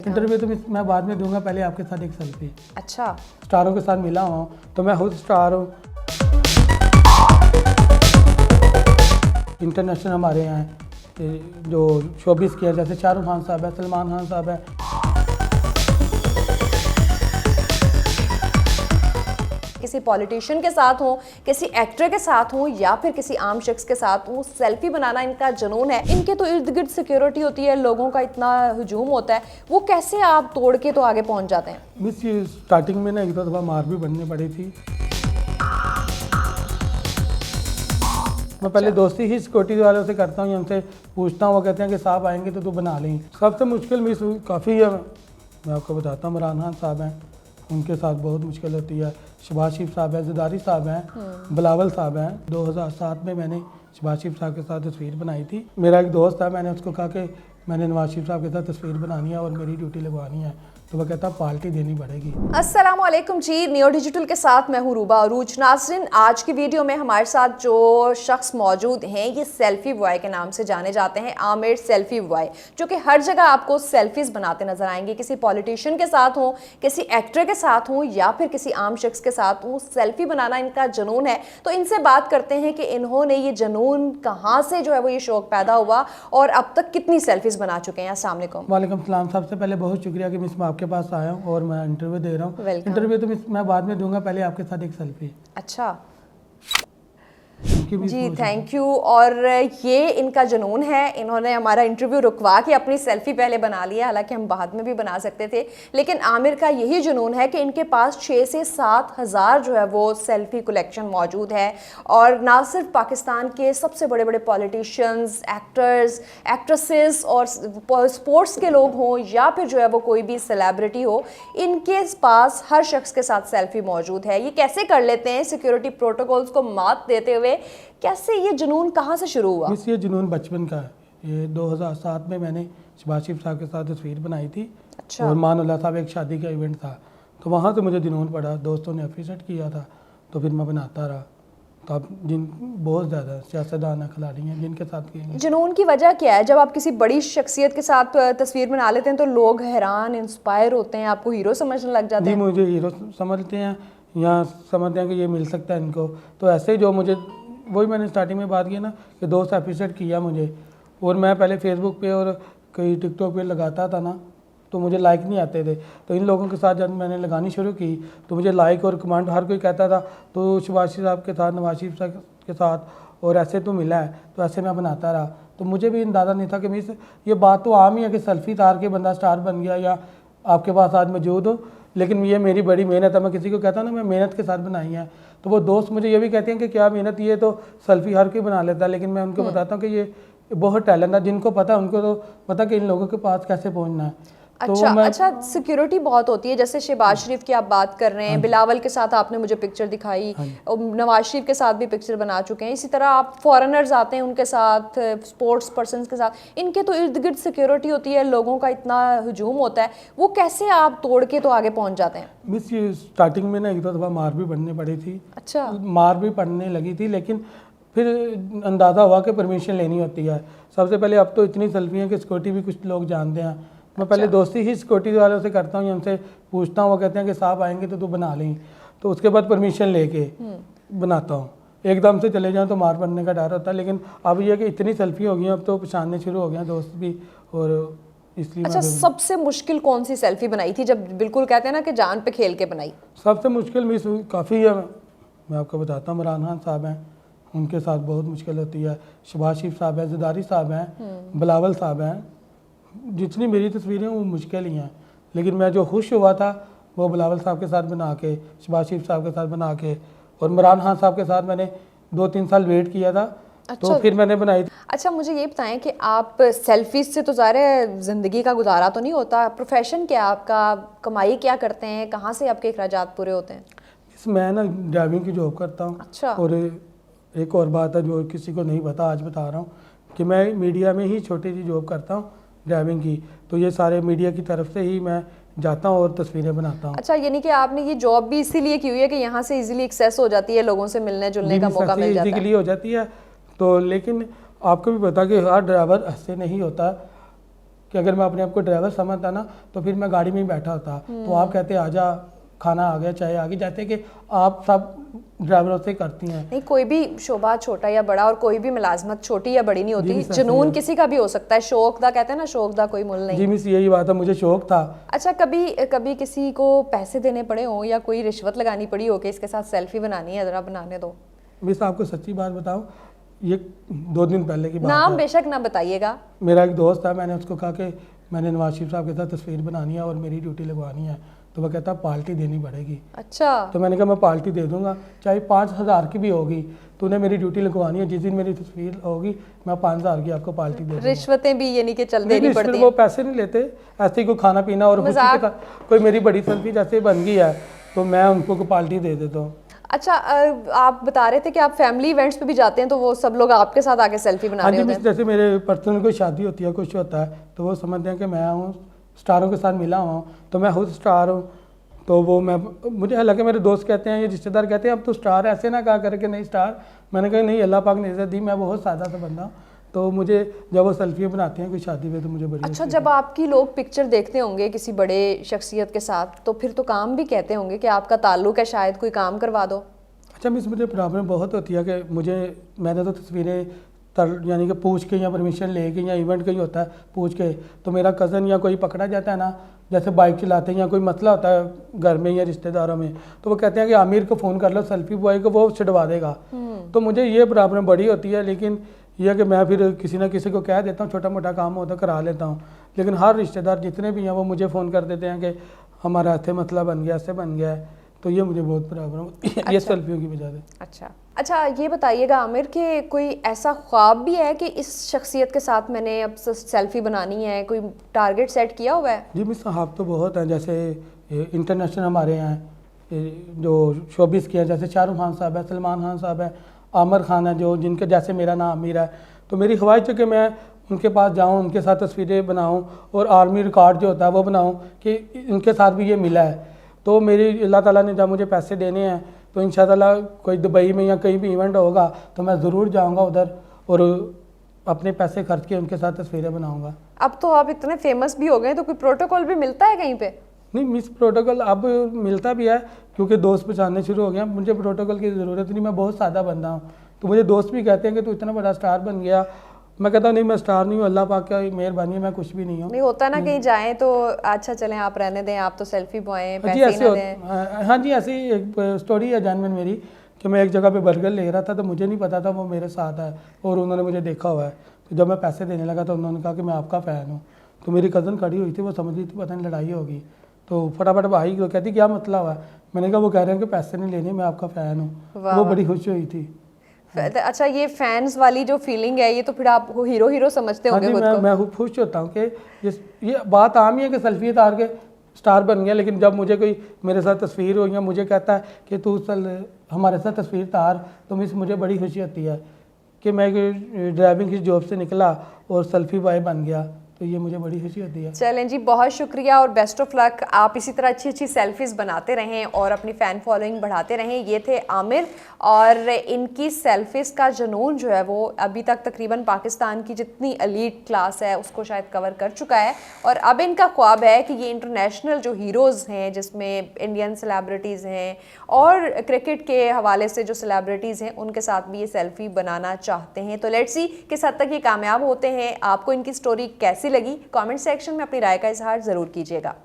Interview तो मैं बाद में दूंगा, पहले आपके साथ एक सेल्फी। अच्छा, स्टारों के साथ मिला हुआ हूँ, तो मैं खुद स्टार हूँ। इंटरनेशनल हमारे यहाँ जो शोबिस किया, जैसे शाहरुख खान साहब है, सलमान खान साहब है। किसी पॉलिटिशियन के साथ हो, किसी एक्टर के साथ हो या फिर किसी आम शख्स के साथ हो, सेल्फी बनाना इनका जुनून है। इनके तो इर्द गिर्द सिक्योरिटी होती है, लोगों का इतना हुजूम होता है, वो कैसे आप तोड़ के तो आगे पहुंच जाते हैं? मिस ये स्टार्टिंग में ना एक दो दफ़ा मार भी बननी पड़ी थी। मैं पहले दोस्ती ही सिक्योरिटी वालों से करता हूँ, उनसे पूछता हूँ, वो कहते हैं कि साहब आएंगे तो तू बना लें। सबसे मुश्किल मिस काफ़ी है, मैं आपको बताता हूँ। इमरान खान साहब हैं, उनके साथ बहुत मुश्किल होती है। शहबाज शरीफ साहब हैं, ज़रदारी साहब हैं, बिलावल साहब हैं। 2007 में मैंने शहबाज शरीफ साहब के साथ तस्वीर बनाई थी। मेरा एक दोस्त था, मैंने उसको कहा कि मैंने नवाज शरीफ साहब के साथ तस्वीर बनानी है और मेरी ड्यूटी लगवानी है, तो वह कहता पार्टी देनी पड़ेगी। अस्सलाम वालेकुम जी, नियो डिजिटल के साथ मैं हूँ रूबा अरूज। नाज़रीन, आज की वीडियो में हमारे साथ जो शख्स मौजूद हैं, ये सेल्फी बॉय के नाम से जाने जाते हैं, आमिर सेल्फी बॉय, जो कि हर जगह आपको सेल्फीज बनाते नजर आएंगे। किसी पॉलिटिशियन के साथ हो, किसी एक्टर के साथ हो या फिर किसी आम शख्स के साथ हो, सेल्फी बनाना इनका जुनून है। तो इनसे बात करते हैं कि इन्होंने ये जुनून कहाँ से जो है वो ये शौक पैदा हुआ और अब तक कितनी सेल्फीज बना चुके हैं। अस्सलाम वालेकुम। वालेकुम सलाम। सबसे पहले बहुत शुक्रिया कि मिस मैं आपके पास आया हूँ और मैं इंटरव्यू दे रहा हूँ। इंटरव्यू तो मिस मैं बाद में दूंगा, पहले आपके साथ एक सेल्फी। अच्छा जी, थैंक यू। और ये इनका जुनून है, इन्होंने हमारा इंटरव्यू रुकवा के अपनी सेल्फी पहले बना लिया, हालांकि हम बाद में भी बना सकते थे, लेकिन आमिर का यही जुनून है कि इनके पास 6 से 7 हज़ार जो है वो सेल्फी कलेक्शन मौजूद है। और ना सिर्फ पाकिस्तान के सबसे बड़े बड़े पॉलिटिशियंस, एक्टर्स, एक्ट्रेसेस और स्पोर्ट्स के लोग हों या फिर जो है वो कोई भी सेलिब्रिटी हो, इनके पास हर शख्स के साथ सेल्फी मौजूद है। ये कैसे कर लेते हैं सिक्योरिटी प्रोटोकॉल्स को मात देते हुए? कैसे ये जुनून कहाँ से शुरू हुआ? मिस ये जुनून बचपन का है। ये 2007 में मैंने शहबाज शरीफ साहब के साथ तस्वीर बनाई थी। अच्छा। और मानुल्लाह साहब एक शादी का इवेंट था, तो वहाँ से मुझे जुनून पड़ा, दोस्तों ने अप्रिशिएट किया था, तो फिर मैं बनाता रहा। तो अब जिन बहुत ज़्यादा सियासतदान खिलाड़ी हैं जिनके साथ किए। जुनून की वजह क्या है? जब आप किसी बड़ी शख्सियत के साथ तस्वीर बना लेते हैं तो लोग हैरान, इंस्पायर होते हैं, आपको हीरो समझने लग जाते हैं। जी, मुझे हीरो समझते हैं या समझते हैं कि ये मिल सकता है इनको। तो ऐसे ही जो मुझे, वही मैंने स्टार्टिंग में बात की ना कि दोस्त अप्रिशिएट किया मुझे, और मैं पहले फेसबुक पे और कहीं टिकटॉक पे लगाता था ना, तो मुझे लाइक नहीं आते थे। तो इन लोगों के साथ जब मैंने लगानी शुरू की तो मुझे लाइक और कमेंट हर कोई कहता था, तो शहबाज शरीफ साहब के साथ, नवाज शरीफ साहब के साथ, और ऐसे तो मिला है। तो ऐसे मैं बनाता रहा, तो मुझे भी अंदाज़ा नहीं था कि मिस ये बात तो आम ही है कि सेल्फी तार के बंदा स्टार बन गया या आपके पास आज मौजूद हो, लेकिन ये मेरी बड़ी मेहनत है। मैं किसी को कहता ना मैं मेहनत के साथ बनाई है, तो वो दोस्त मुझे ये भी कहते हैं कि क्या मेहनत, ये तो सेल्फी हर कोई बना लेता है, लेकिन मैं उनको बताता हूँ कि ये बहुत टैलेंट है। जिनको पता है उनको तो पता कि इन लोगों के पास कैसे पहुँचना है। अच्छा, सिक्योरिटी बहुत होती है। जैसे शहबाज शरीफ की आप बात कर रहे हैं, बिलावल के साथ आपने मुझे पिक्चर दिखाई, और नवाज शरीफ के साथ भी पिक्चर बना चुके हैं। इसी तरह आप फॉरेनर्स आते हैं उनके साथ, स्पोर्ट्स पर्सन के साथ, इनके तो इर्द गिर्द सिक्योरिटी होती है, लोगों का इतना हुजूम होता है, वो कैसे आप तोड़ के तो आगे पहुंच जाते हैं? मिस ये स्टार्टिंग में ना एक दो दफ़ा मार भी पड़नी पड़ी थी। अच्छा। मार भी पड़ने लगी थी, लेकिन फिर अंदाज़ा हुआ कि परमिशन लेनी होती है। सबसे पहले अब तो इतनी सेल्फी है कि सिक्योरिटी भी कुछ लोग जानते हैं। मैं पहले दोस्ती ही सिक्योरिटी वालों से करता हूँ, उनसे पूछता हूँ, वो कहते हैं कि साहब आएंगे तो तू बना लें, तो उसके बाद परमिशन लेके बनाता हूँ। एकदम से चले जाऊँ तो मार पड़ने का डर होता है, लेकिन अब ये कि इतनी सेल्फी हो गई, अब तो पहचानने शुरू हो गए दोस्त भी, और इसलिए। अच्छा, सबसे मुश्किल कौन सी सेल्फी बनाई थी, जब बिल्कुल कहते हैं ना कि जान पे खेल के बनाई? सबसे मुश्किल मिस काफ़ी है, मैं आपको बताता हूँ। इमरान खान साहब हैं, उनके साथ बहुत मुश्किल होती है। शहबाज शरीफ साहब हैं, ज़रदारी साहब हैं, बिलावल साहब हैं। जितनी मेरी तस्वीरें वो मुश्किल ही हैं, लेकिन मैं जो खुश हुआ था वो बिलावल साहब के साथ बना के, शहबाज शरीफ साहब के साथ बना के, और इमरान खान साहब के साथ मैंने 2-3 साल वेट किया था। अच्छा। तो फिर मैंने बनाई थी। अच्छा, मुझे ये बताएं कि आप सेल्फी से तो ज़ाहिर है ज़िंदगी का गुजारा तो नहीं होता, प्रोफेशन क्या है आपका, कमाई क्या करते हैं, कहाँ से आपके अखराजात पूरे होते हैं? मैं ना ड्राइविंग की जॉब करता हूँ। अच्छा। और एक और बात है जो किसी को नहीं पता, आज बता रहा हूँ कि मैं मीडिया में ही छोटी सी जॉब करता हूँ ड्राइविंग की, तो ये सारे मीडिया की तरफ से ही मैं जाता हूँ और तस्वीरें बनाता हूँ। अच्छा, यानी कि आपने ये जॉब भी इसीलिए की हुई है कि यहाँ से इजीली एक्सेस हो जाती है, लोगों से मिलने जुलने का मौका मिल जाता है? इजीली हो जाती है। तो लेकिन आपको भी पता कि हर ड्राइवर ऐसे नहीं होता, कि अगर मैं अपने आप को ड्राइवर समझता ना तो फिर मैं गाड़ी में ही बैठा होता। तो आप कहते आजा, खाना आ गया, चाय आ गई, जैसे कि आप सब ड्राइवरों से करती हैं। नहीं, कोई भी शोबा छोटा या बड़ा और कोई भी मुलाजमत छोटी या बड़ी नहीं होती, जी, सर, जुनून किसी का भी हो सकता है, शौक दा कहते हैं ना, शौक दा कोई मुल नहीं। जी मिस, यही बात है, मुझे शौक था। अच्छा, कभी कभी किसी को पैसे देने पड़े हो या कोई रिश्वत लगानी पड़ी हो कि इसके साथ सेल्फी बनानी है, जरा बनाने दो? मिस आपको सच्ची बात बताऊं, ये 2 दिन पहले की बात नाम है। बेशक ना बताइएगा। मेरा एक दोस्त था, मैंने उसको कहा कि मैंने नवाज शरीफ साहब के साथ तस्वीर बनानी है और मेरी ड्यूटी लगवानी है, तो वह कहता पार्टी देनी पड़ेगी। अच्छा। तो मैंने कहा मैं पार्टी दे दूंगा, चाहे 5,000 की भी होगी, तूने मेरी ड्यूटी लगवानी है, जिस दिन मेरी तस्वीर होगी मैं 5,000 की आपको पार्टी दे दूंगा। रिश्वतें भी यानी कि चल देनी पड़ती वो पैसे नहीं लेते, ऐसे ही कोई खाना पीना और खुशी के साथ कोई मेरी बड़ी सेल्फी जैसे बन गई है तो मैं उनको पार्टी दे देता हूँ। अच्छा, आप बता रहे थे कि आप फैमिली इवेंट्स पे भी जाते हैं तो वो सब लोग आपके साथ आके सेल्फी बना रहे होते हैं? जैसे मेरे पर्सनल कोई शादी होती है, कुछ होता है, तो वो समझते हैं कि मैं हूँ स्टारों के साथ मिला हुआ हूँ, तो मैं खुद स्टार हूँ, तो वो मैं मुझे, हालांकि मेरे दोस्त कहते हैं, ये रिश्तेदार कहते हैं अब तो स्टार, ऐसे ना कहा करके नहीं स्टार। मैंने कहा नहीं, अल्लाह पाक ने इज्जत दी, मैं बहुत सादा सा बंदा हूँ। तो मुझे जब वो सेल्फी बनाते हैं कोई शादी में तो मुझे बड़ी अच्छा, जब आपकी लोग पिक्चर देखते होंगे किसी बड़े शख्सियत के साथ तो फिर तो काम भी कहते होंगे कि आपका ताल्लुक है, शायद कोई काम करवा दो। अच्छा मिस, मुझे प्रॉब्लम बहुत होती है कि मैंने तो तस्वीरें यानी कि पूछ के या परमिशन लेके या इवेंट का ही होता है पूछ के, तो मेरा कज़न या कोई पकड़ा जाता है ना, जैसे बाइक चलाते हैं या कोई मसला होता है घर में या रिश्तेदारों में, तो वो कहते हैं कि आमिर को फ़ोन कर लो, सेल्फी बॉय को, वो छिड़वा देगा। तो मुझे ये प्रॉब्लम बड़ी होती है, लेकिन यह कि मैं फिर किसी ना किसी को कह देता हूँ, छोटा मोटा काम होता है करा लेता हूँ। लेकिन हर रिश्तेदार जितने भी हैं वो मुझे फ़ोन कर देते हैं कि हमारा ऐसे मसला बन गया, ऐसे बन गया है, तो ये मुझे बहुत प्रॉब्लम होती है। अच्छा। ये सेल्फियों की वजह से। अच्छा, ये बताइएगा आमिर कि कोई ऐसा ख्वाब भी है कि इस शख्सियत के साथ मैंने अब सेल्फी बनानी है, कोई टारगेट सेट किया हुआ है? जी मिस, ख्वाब तो बहुत हैं, जैसे इंटरनेशनल हमारे हैं जो शोबिस के हैं, जैसे शाहरुख खान साहब है, सलमान खान साहब है, आमिर खान है, जो जिनके जैसे मेरा नाम आमिर है, तो मेरी ख्वाहिश है कि मैं उनके पास जाऊं, उनके साथ तस्वीरें बनाऊं और आर्मी रिकॉर्ड जो होता है वो बनाऊं कि इनके साथ भी ये मिला है। तो मेरी अल्लाह ताला ने जब मुझे पैसे देने हैं तो इंशाअल्लाह कोई दुबई में या कहीं भी इवेंट होगा तो मैं ज़रूर जाऊंगा उधर और अपने पैसे खर्च के उनके साथ तस्वीरें बनाऊंगा। अब तो आप इतने फेमस भी हो गए तो कोई प्रोटोकॉल भी मिलता है कहीं पे? नहीं मिस, प्रोटोकॉल अब मिलता भी है क्योंकि दोस्त पहचानने शुरू हो गए। मुझे प्रोटोकॉल की ज़रूरत नहीं, मैं बहुत सादा बंदा हूँ। तो मुझे दोस्त भी कहते हैं कि तू इतना बड़ा स्टार बन गया। मैं कहता हूँ नहीं, मैं स्टार नहीं हूँ, अल्लाह पाक की मेहरबानी है, मैं कुछ भी नहीं हूँ। नहीं होता ना कहीं जाएं तो अच्छा चलें आप रहने दें, आप तो सेल्फी बॉय हैं, जी पैसे ऐसे ना दें। हाँ जी, ऐसी एक स्टोरी है जानवन मेरी कि मैं एक जगह पे बर्गर ले रहा था तो मुझे नहीं पता था वो मेरे साथ है और उन्होंने मुझे देखा हुआ है। तो जब मैं पैसे देने लगा तो उन्होंने कहा कि मैं आपका फ़ैन हूँ। तो मेरी कज़न खड़ी हुई थी, वो समझ रही थी पता नहीं लड़ाई होगी, तो फटाफट भाई को कहती क्या मतलब है। मैंने कहा वो कह रहे हैं कि पैसे नहीं लेने, मैं आपका फ़ैन हूँ। वो बड़ी खुश हुई थी। अच्छा, ये फैंस वाली जो फीलिंग है ये तो फिर आप हीरो समझते होंगे खुद को? मैं खुश होता हूँ कि ये बात आम ही है कि सेल्फी तार के स्टार बन गया। लेकिन जब मुझे कोई मेरे साथ तस्वीर हो या मुझे कहता है कि तू चल हमारे साथ तस्वीर तार, तो मुझे बड़ी खुशी होती है कि मैं ड्राइविंग की जॉब से निकला और सेल्फी बॉय बन गया, तो ये मुझे बड़ी खुशी होती है। चलें जी, बहुत शुक्रिया और बेस्ट ऑफ लक। आप इसी तरह अच्छी अच्छी सेल्फीज़ बनाते रहें और अपनी फ़ैन फॉलोइंग बढ़ाते रहें। ये थे आमिर और इनकी सेल्फीज़ का जुनून जो है वो अभी तक तकरीबन पाकिस्तान की जितनी एलीट क्लास है उसको शायद कवर कर चुका है और अब इनका ख्वाब है कि ये इंटरनेशनल जो हीरोज़ हैं, जिसमें इंडियन सेलिब्रिटीज़ हैं और क्रिकेट के हवाले से जो सेलिब्रिटीज़ हैं, उनके साथ भी ये सेल्फ़ी बनाना चाहते हैं। तो लेट्स सी किस हद तक ये कामयाब होते हैं। आपको इनकी स्टोरी कैसी लगी? कमेंट सेक्शन में अपनी राय का इजहार ज़रूर कीजिएगा।